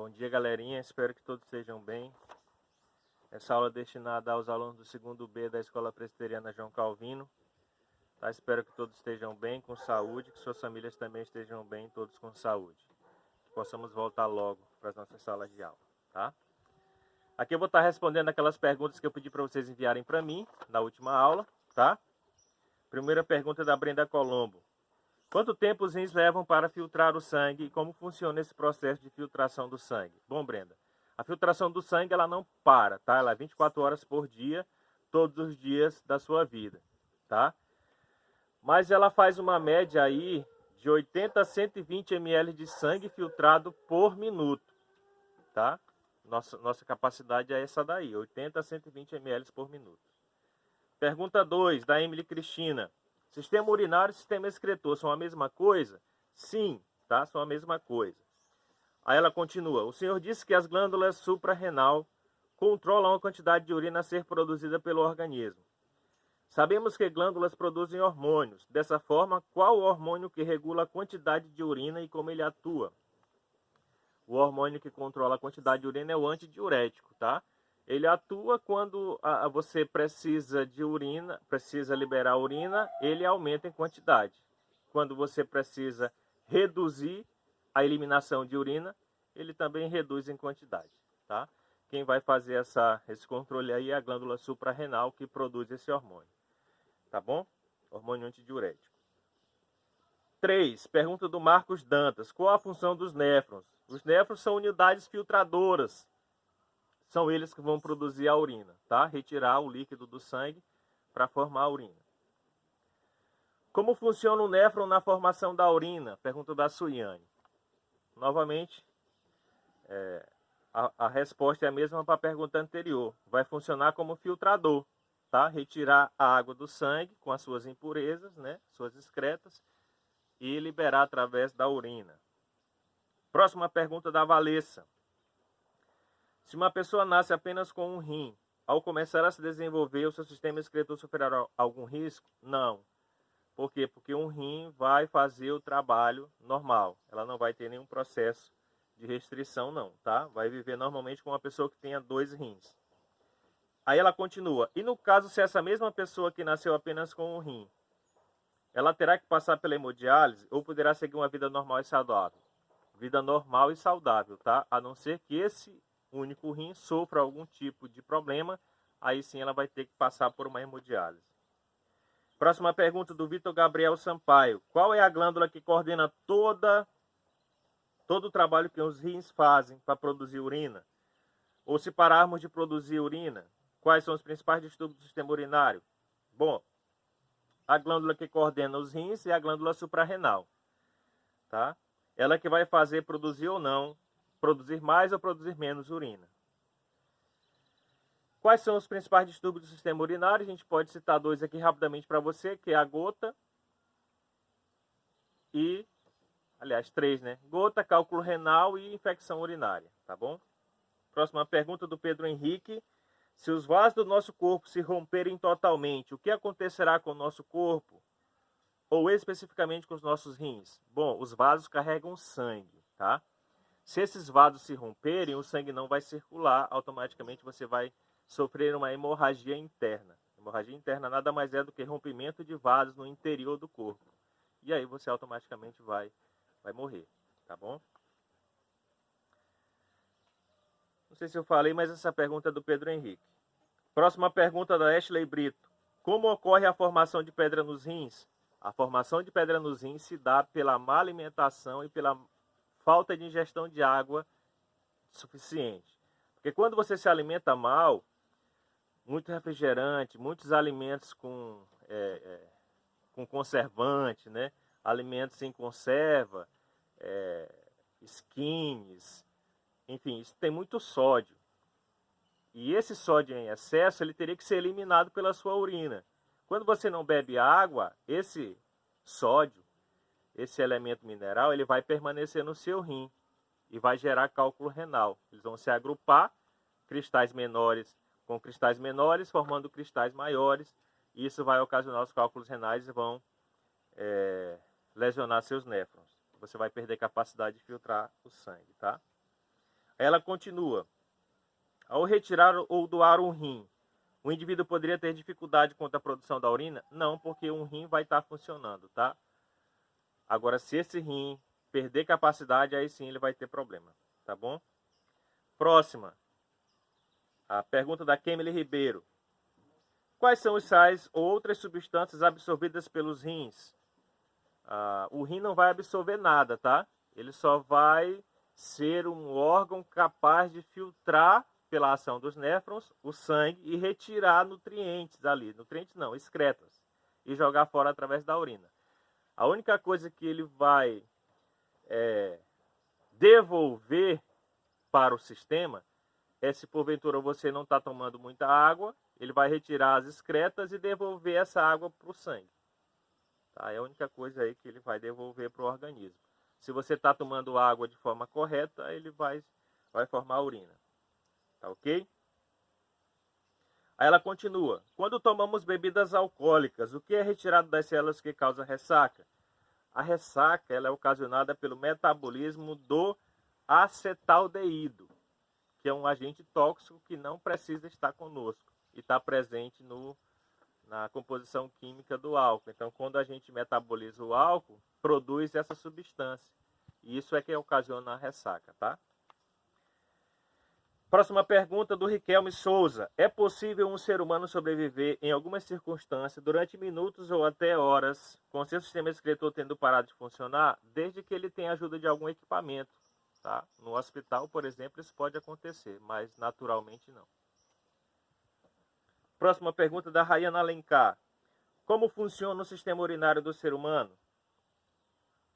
Bom dia, galerinha. Espero que todos estejam bem. Essa aula é destinada aos alunos do segundo B da Escola Presbiteriana João Calvino. Tá? Espero que todos estejam bem, com saúde, que suas famílias também estejam bem, todos com saúde. Que possamos voltar logo para as nossas salas de aula, tá? Aqui eu vou estar respondendo aquelas perguntas que eu pedi para vocês enviarem para mim na última aula, tá? Primeira pergunta é da Brenda Colombo. Quanto tempo os rins levam para filtrar o sangue e como funciona esse processo de filtração do sangue? Bom, Brenda, a filtração do sangue ela não para, tá? Ela é 24 horas por dia, todos os dias da sua vida, tá? Mas ela faz uma média aí de 80 a 120 ml de sangue filtrado por minuto, tá? Nossa capacidade é essa daí, 80 a 120 ml por minuto. Pergunta 2, da Emily Cristina. Sistema urinário e sistema excretor são a mesma coisa? Sim, tá? São a mesma coisa. Aí ela continua. O senhor disse que as glândulas suprarrenal controlam a quantidade de urina a ser produzida pelo organismo. Sabemos que glândulas produzem hormônios. Dessa forma, qual o hormônio que regula a quantidade de urina e como ele atua? O hormônio que controla a quantidade de urina é o antidiurético, tá? Ele atua quando você precisa de urina, precisa liberar urina, ele aumenta em quantidade. Quando você precisa reduzir a eliminação de urina, ele também reduz em quantidade, tá? Quem vai fazer esse controle aí é a glândula suprarrenal que produz esse hormônio, tá bom? Hormônio antidiurético. 3. Pergunta do Marcos Dantas. Qual a função dos néfrons? Os néfrons são unidades filtradoras. São eles que vão produzir a urina, tá? Retirar o líquido do sangue para formar a urina. Como funciona o néfron na formação da urina? Pergunta da Suiane. Novamente, a resposta é a mesma para a pergunta anterior. Vai funcionar como filtrador, tá? Retirar a água do sangue com as suas impurezas, né? Suas excretas, e liberar através da urina. Próxima pergunta da Valessa. Se uma pessoa nasce apenas com um rim, ao começar a se desenvolver, o seu sistema excretor sofrerá algum risco? Não. Por quê? Porque um rim vai fazer o trabalho normal. Ela não vai ter nenhum processo de restrição, não, tá? Vai viver normalmente com uma pessoa que tenha 2 rins. Aí ela continua. E no caso, se essa mesma pessoa que nasceu apenas com um rim, ela terá que passar pela hemodiálise ou poderá seguir uma vida normal e saudável? Vida normal e saudável, tá? A não ser que esse único rim sofra algum tipo de problema, aí sim ela vai ter que passar por uma hemodiálise. Próxima pergunta do Vitor Gabriel Sampaio. Qual é a glândula que coordena todo o trabalho que os rins fazem para produzir urina? Ou se pararmos de produzir urina, quais são os principais distúrbios do sistema urinário? Bom, a glândula que coordena os rins é a glândula suprarrenal, tá? Ela que vai fazer produzir ou não, produzir mais ou produzir menos urina. Quais são os principais distúrbios do sistema urinário? A gente pode citar 2 aqui rapidamente para você, que é a gota e, aliás, 3, né? Gota, cálculo renal e infecção urinária, tá bom? Próxima pergunta do Pedro Henrique. Se os vasos do nosso corpo se romperem totalmente, o que acontecerá com o nosso corpo? Ou especificamente com os nossos rins? Bom, os vasos carregam sangue, tá? Se esses vasos se romperem, o sangue não vai circular, automaticamente você vai sofrer uma hemorragia interna. Hemorragia interna nada mais é do que rompimento de vasos no interior do corpo. E aí você automaticamente vai morrer, tá bom? Não sei se eu falei, mas essa pergunta é do Pedro Henrique. Próxima pergunta da Ashley Brito. Como ocorre a formação de pedra nos rins? A formação de pedra nos rins se dá pela má alimentação e pela falta de ingestão de água suficiente. Porque quando você se alimenta mal, muito refrigerante, muitos alimentos com conservante, né? Alimentos sem conserva, skins, enfim, isso tem muito sódio. E esse sódio em excesso, ele teria que ser eliminado pela sua urina. Quando você não bebe água, esse sódio, esse elemento mineral, ele vai permanecer no seu rim e vai gerar cálculo renal. Eles vão se agrupar, cristais menores com cristais menores, formando cristais maiores. E isso vai ocasionar os cálculos renais e vão lesionar seus néfrons. Você vai perder capacidade de filtrar o sangue, tá? Ela continua. Ao retirar ou doar um rim, o indivíduo poderia ter dificuldade quanto à produção da urina? Não, porque um rim vai estar funcionando, tá? Agora, se esse rim perder capacidade, aí sim ele vai ter problema, tá bom? Próxima. A pergunta da Kemily Ribeiro. Quais são os sais ou outras substâncias absorvidas pelos rins? O rim não vai absorver nada, tá? Ele só vai ser um órgão capaz de filtrar, pela ação dos néfrons, o sangue e retirar nutrientes ali. Nutrientes não, excretas. E jogar fora através da urina. A única coisa que ele vai devolver para o sistema é se porventura você não está tomando muita água, ele vai retirar as excretas e devolver essa água para o sangue. Tá? É a única coisa aí que ele vai devolver para o organismo. Se você está tomando água de forma correta, ele vai formar urina. Tá ok? Aí ela continua. Quando tomamos bebidas alcoólicas, o que é retirado das células que causa ressaca? A ressaca ela é ocasionada pelo metabolismo do acetaldeído, que é um agente tóxico que não precisa estar conosco e está presente na composição química do álcool. Então, quando a gente metaboliza o álcool, produz essa substância. E isso é que ocasiona a ressaca, tá? Próxima pergunta do Riquelme Souza. É possível um ser humano sobreviver em algumas circunstâncias durante minutos ou até horas com seu sistema excretor tendo parado de funcionar, desde que ele tenha ajuda de algum equipamento? Tá? No hospital, por exemplo, isso pode acontecer, mas naturalmente não. Próxima pergunta da Rayana Alencar. Como funciona o sistema urinário do ser humano?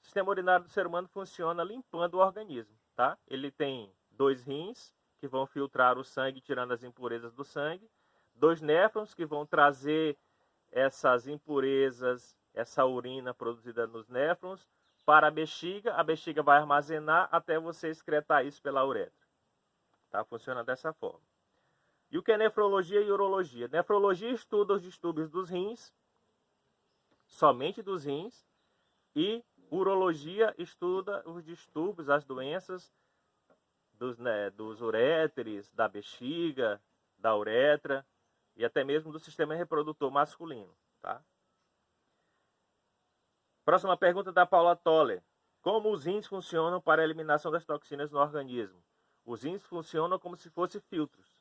O sistema urinário do ser humano funciona limpando o organismo. Tá? Ele tem 2 rins, que vão filtrar o sangue, tirando as impurezas do sangue. 2 néfrons, que vão trazer essas impurezas, essa urina produzida nos néfrons, para a bexiga vai armazenar até você excretar isso pela uretra. Tá? Funciona dessa forma. E o que é nefrologia e urologia? Nefrologia estuda os distúrbios dos rins, somente dos rins, e urologia estuda os distúrbios, as doenças dos uréteres, da bexiga, da uretra e até mesmo do sistema reprodutor masculino. Tá? Próxima pergunta da Paula Toller. Como os rins funcionam para a eliminação das toxinas no organismo? Os rins funcionam como se fossem filtros.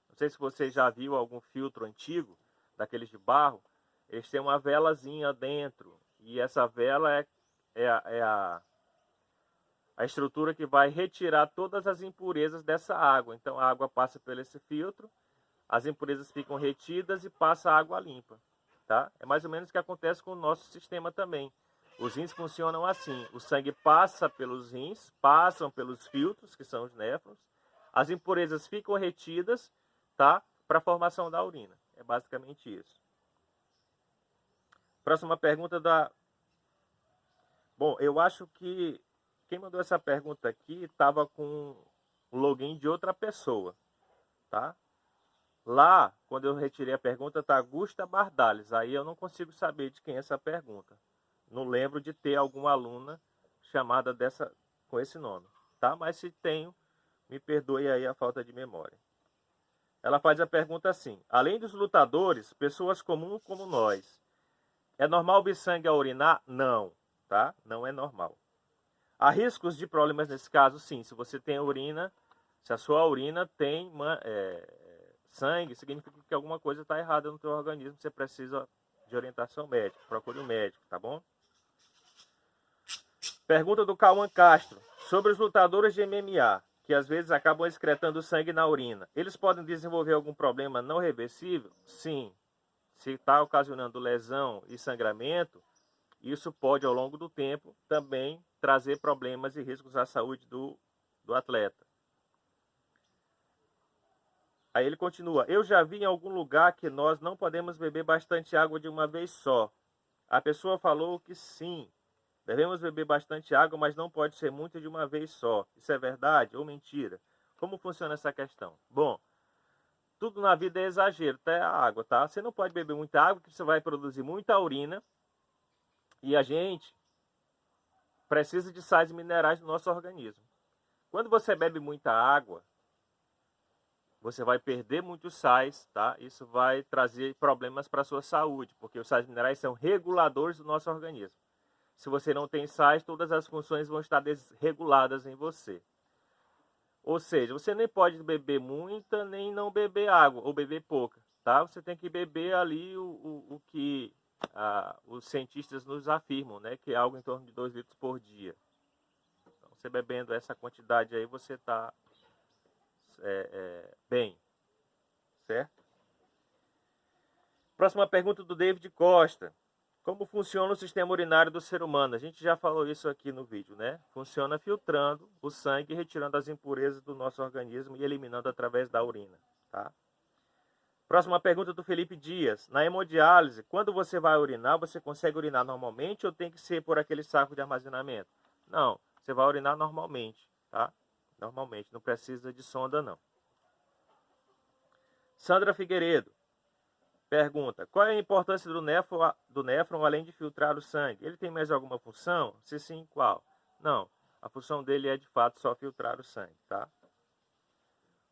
Não sei se você já viu algum filtro antigo, daqueles de barro. Eles têm uma velazinha dentro. E essa vela é a estrutura que vai retirar todas as impurezas dessa água. Então a água passa por esse filtro, as impurezas ficam retidas e passa a água limpa. Tá? É mais ou menos o que acontece com o nosso sistema também. Os rins funcionam assim, o sangue passa pelos rins, passam pelos filtros, que são os néfrons, as impurezas ficam retidas, tá? Para a formação da urina. É basicamente isso. Próxima pergunta da... Bom, eu acho que quem mandou essa pergunta aqui estava com o login de outra pessoa, tá? Lá, quando eu retirei a pergunta, está Augusta Bardales. Aí eu não consigo saber de quem é essa pergunta. Não lembro de ter alguma aluna chamada com esse nome, tá? Mas se tenho, me perdoe aí a falta de memória. Ela faz a pergunta assim: além dos lutadores, pessoas comuns como nós, é normal vir sangue a urinar? Não, tá? Não é normal. Há riscos de problemas nesse caso? Sim. Se você tem urina, se a sua urina tem sangue, significa que alguma coisa está errada no teu organismo. Você precisa de orientação médica. Procure um médico, tá bom? Pergunta do Cauã Castro. Sobre os lutadores de MMA, que às vezes acabam excretando sangue na urina, eles podem desenvolver algum problema não reversível? Sim. Se está ocasionando lesão e sangramento, isso pode, ao longo do tempo, também trazer problemas e riscos à saúde do atleta. Aí ele continua. Eu já vi em algum lugar que nós não podemos beber bastante água de uma vez só. A pessoa falou que sim. Devemos beber bastante água, mas não pode ser muito de uma vez só. Isso é verdade ou mentira? Como funciona essa questão? Bom, tudo na vida é exagero, até a água, tá? Você não pode beber muita água, porque você vai produzir muita urina. E a gente precisa de sais minerais no nosso organismo. Quando você bebe muita água, você vai perder muitos sais, tá? Isso vai trazer problemas para a sua saúde, porque os sais minerais são reguladores do nosso organismo. Se você não tem sais, todas as funções vão estar desreguladas em você. Ou seja, você nem pode beber muita, nem não beber água, ou beber pouca, tá? Você tem que beber ali o que os cientistas nos afirmam, né? Que é algo em torno de 2 litros por dia. Então, você bebendo essa quantidade aí, você está bem, certo? Próxima pergunta do David Costa. Como funciona o sistema urinário do ser humano? A gente já falou isso aqui no vídeo, né? Funciona filtrando o sangue, retirando as impurezas do nosso organismo e eliminando através da urina, tá? Próxima pergunta do Felipe Dias. Na hemodiálise, quando você vai urinar, você consegue urinar normalmente ou tem que ser por aquele saco de armazenamento? Não, você vai urinar normalmente, tá? Normalmente, não precisa de sonda não. Sandra Figueiredo pergunta, qual é a importância do néfron além de filtrar o sangue? Ele tem mais alguma função? Se sim, qual? Não, a função dele é de fato só filtrar o sangue, tá?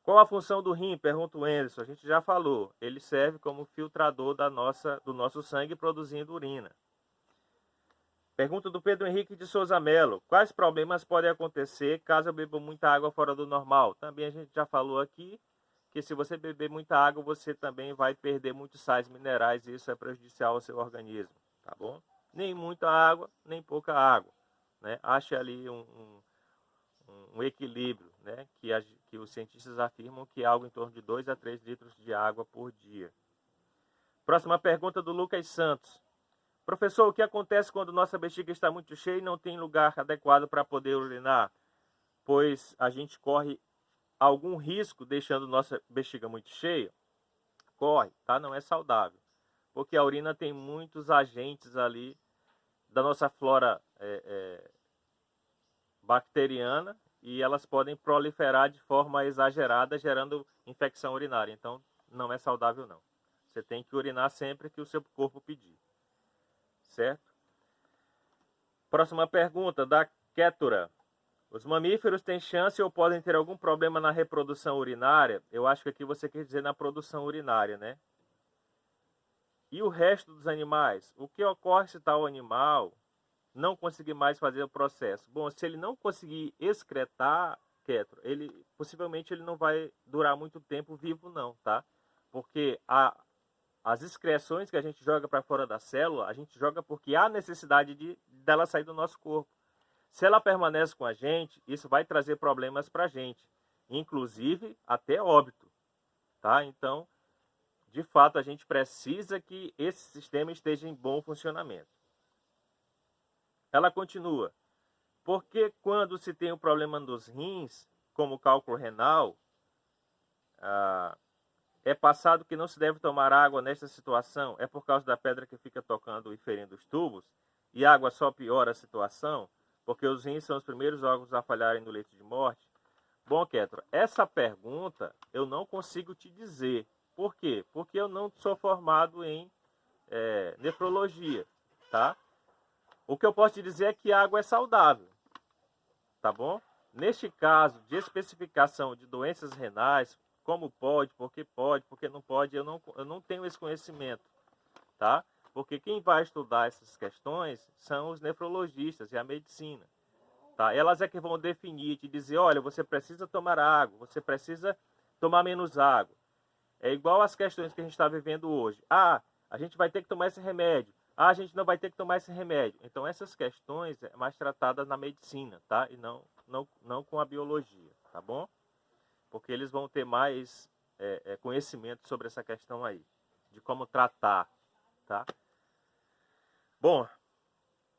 Qual a função do rim? Pergunta o Anderson. A gente já falou. Ele serve como filtrador do nosso sangue produzindo urina. Pergunta do Pedro Henrique de Souza Melo. Quais problemas podem acontecer caso eu beba muita água fora do normal? Também a gente já falou aqui que se você beber muita água, você também vai perder muitos sais minerais e isso é prejudicial ao seu organismo, tá bom? Nem muita água, nem pouca água, né? Ache ali um equilíbrio, né? Que os cientistas afirmam que é algo em torno de 2 a 3 litros de água por dia. Próxima pergunta do Lucas Santos. Professor, o que acontece quando nossa bexiga está muito cheia e não tem lugar adequado para poder urinar? Pois a gente corre algum risco deixando nossa bexiga muito cheia? Corre, tá? Não é saudável. Porque a urina tem muitos agentes ali da nossa flora bacteriana e elas podem proliferar de forma exagerada, gerando infecção urinária. Então, não é saudável não. Você tem que urinar sempre que o seu corpo pedir. Certo? Próxima pergunta, da Ketura. Os mamíferos têm chance ou podem ter algum problema na reprodução urinária? Eu acho que aqui você quer dizer na produção urinária, né? E o resto dos animais? O que ocorre se tal animal não conseguir mais fazer o processo? Bom, se ele não conseguir excretar, Ketura, possivelmente ele não vai durar muito tempo vivo não, tá? Porque as excreções que a gente joga para fora da célula, a gente joga porque há necessidade dela sair do nosso corpo. Se ela permanece com a gente, isso vai trazer problemas para a gente, inclusive até óbito, tá? Então, de fato, a gente precisa que esse sistema esteja em bom funcionamento. Ela continua, porque quando se tem um problema dos rins, como o cálculo renal, é passado que não se deve tomar água nesta situação, é por causa da pedra que fica tocando e ferindo os tubos, e a água só piora a situação, porque os rins são os primeiros órgãos a falharem no leito de morte? Bom, Ketra, essa pergunta eu não consigo te dizer. Por quê? Porque eu não sou formado em nefrologia, tá? O que eu posso te dizer é que a água é saudável, tá bom? Neste caso de especificação de doenças renais, como pode, porque não pode, eu não tenho esse conhecimento, tá? Porque quem vai estudar essas questões são os nefrologistas e a medicina, tá? Elas é que vão definir, te dizer, olha, você precisa tomar água, você precisa tomar menos água. É igual às questões que a gente está vivendo hoje. Ah, a gente vai ter que tomar esse remédio. Ah, a gente não vai ter que tomar esse remédio. Então, essas questões é mais tratadas na medicina, tá? E não com a biologia, tá bom? Porque eles vão ter mais conhecimento sobre essa questão aí, de como tratar, tá? Bom,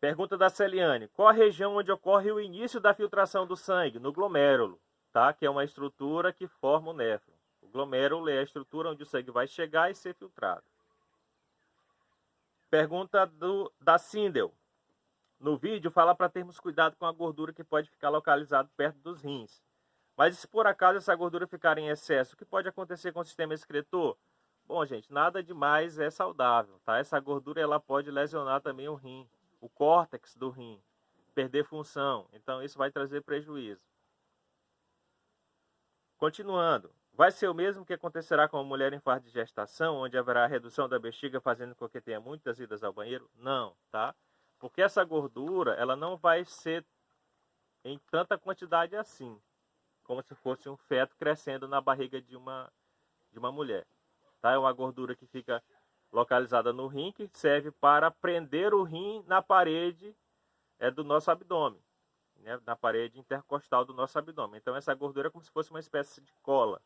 pergunta da Celiane. Qual a região onde ocorre o início da filtração do sangue? No glomérulo, tá? Que é uma estrutura que forma o néfron. O glomérulo é a estrutura onde o sangue vai chegar e ser filtrado. Pergunta da Sindel. No vídeo fala para termos cuidado com a gordura que pode ficar localizada perto dos rins. Mas e se por acaso essa gordura ficar em excesso, o que pode acontecer com o sistema excretor? Bom, gente, nada demais é saudável, tá? Essa gordura ela pode lesionar também o rim, o córtex do rim, perder função. Então isso vai trazer prejuízo. Continuando. Vai ser o mesmo que acontecerá com a mulher em fase de gestação, onde haverá redução da bexiga fazendo com que tenha muitas idas ao banheiro? Não, tá? Porque essa gordura, ela não vai ser em tanta quantidade assim, como se fosse um feto crescendo na barriga de uma mulher. Tá? É uma gordura que fica localizada no rim, que serve para prender o rim na parede do nosso abdômen, né? Na parede intercostal do nosso abdômen. Então essa gordura é como se fosse uma espécie de cola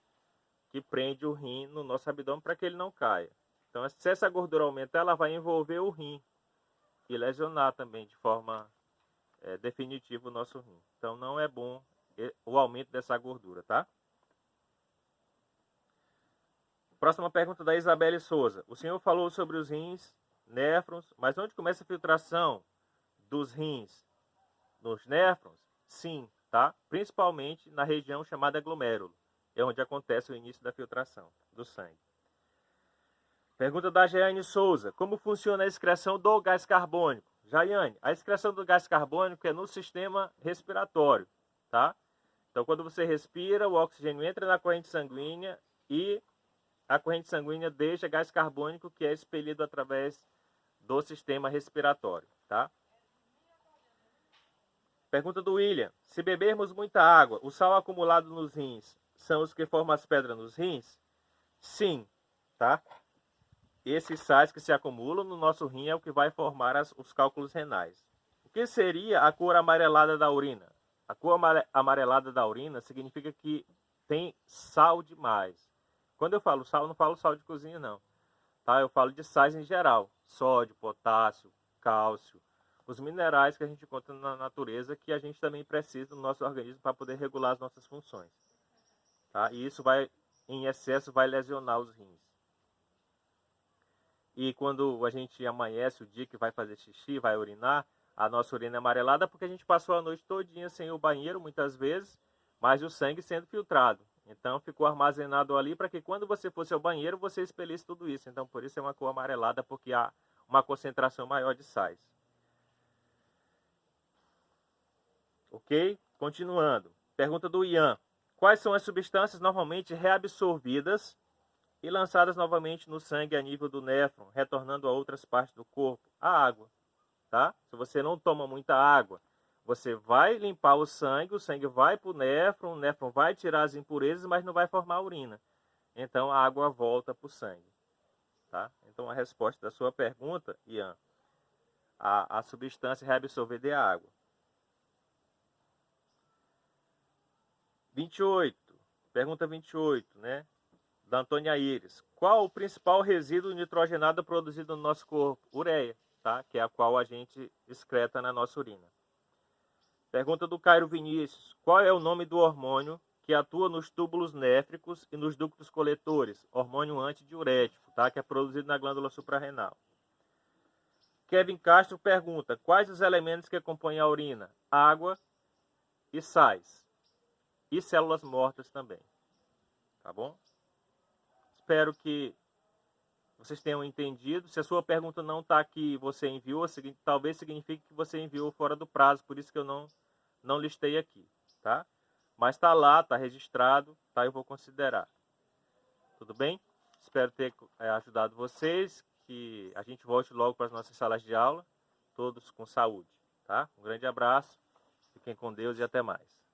que prende o rim no nosso abdômen para que ele não caia. Então se essa gordura aumentar, ela vai envolver o rim e lesionar também de forma definitiva o nosso rim. Então não é bom o aumento dessa gordura, tá? Próxima pergunta da Isabelle Souza. O senhor falou sobre os rins, néfrons, mas onde começa a filtração dos rins? Nos néfrons? Sim, tá? Principalmente na região chamada glomérulo. É onde acontece o início da filtração do sangue. Pergunta da Jaiane Souza. Como funciona a excreção do gás carbônico? Jaiane, a excreção do gás carbônico é no sistema respiratório, tá? Então, quando você respira, o oxigênio entra na corrente sanguínea e a corrente sanguínea deixa gás carbônico que é expelido através do sistema respiratório, tá? Pergunta do William. Se bebermos muita água, o sal acumulado nos rins são os que formam as pedras nos rins? Sim, tá? Esses sais que se acumulam no nosso rim é o que vai formar os cálculos renais. O que seria a cor amarelada da urina? A cor amarelada da urina significa que tem sal demais. Quando eu falo sal, eu não falo sal de cozinha, não. Tá? Eu falo de sais em geral. Sódio, potássio, cálcio. Os minerais que a gente encontra na natureza que a gente também precisa no nosso organismo para poder regular as nossas funções. Tá? E isso vai, em excesso, vai lesionar os rins. E quando a gente amanhece o dia que vai fazer xixi, vai urinar, a nossa urina é amarelada porque a gente passou a noite todinha sem o banheiro, muitas vezes, mas o sangue sendo filtrado. Então ficou armazenado ali para que quando você fosse ao banheiro, você expelisse tudo isso. Então por isso é uma cor amarelada, porque há uma concentração maior de sais. Ok? Continuando. Pergunta do Ian. Quais são as substâncias normalmente reabsorvidas e lançadas novamente no sangue a nível do néfron, retornando a outras partes do corpo? A água, tá? Se você não toma muita água, você vai limpar o sangue vai para o néfron vai tirar as impurezas, mas não vai formar urina. Então a água volta para o sangue, tá? Então a resposta da sua pergunta, Ian, a substância reabsorvida é a água. 28, pergunta 28, né? Da Antônia Iris. Qual o principal resíduo nitrogenado produzido no nosso corpo? Ureia, tá? Que é a qual a gente excreta na nossa urina. Pergunta do Cairo Vinícius. Qual é o nome do hormônio que atua nos túbulos néfricos e nos ductos coletores? Hormônio antidiurético, tá? Que é produzido na glândula suprarrenal. Kevin Castro pergunta. Quais os elementos que compõem a urina? Água e sais. E células mortas também. Tá bom? Espero que vocês tenham entendido. Se a sua pergunta não está aqui e você enviou, talvez signifique que você enviou fora do prazo, por isso que eu não listei aqui, tá? Mas está lá, está registrado, tá? Eu vou considerar. Tudo bem? Espero ter ajudado vocês, que a gente volte logo para as nossas salas de aula, todos com saúde, tá? Um grande abraço, fiquem com Deus e até mais.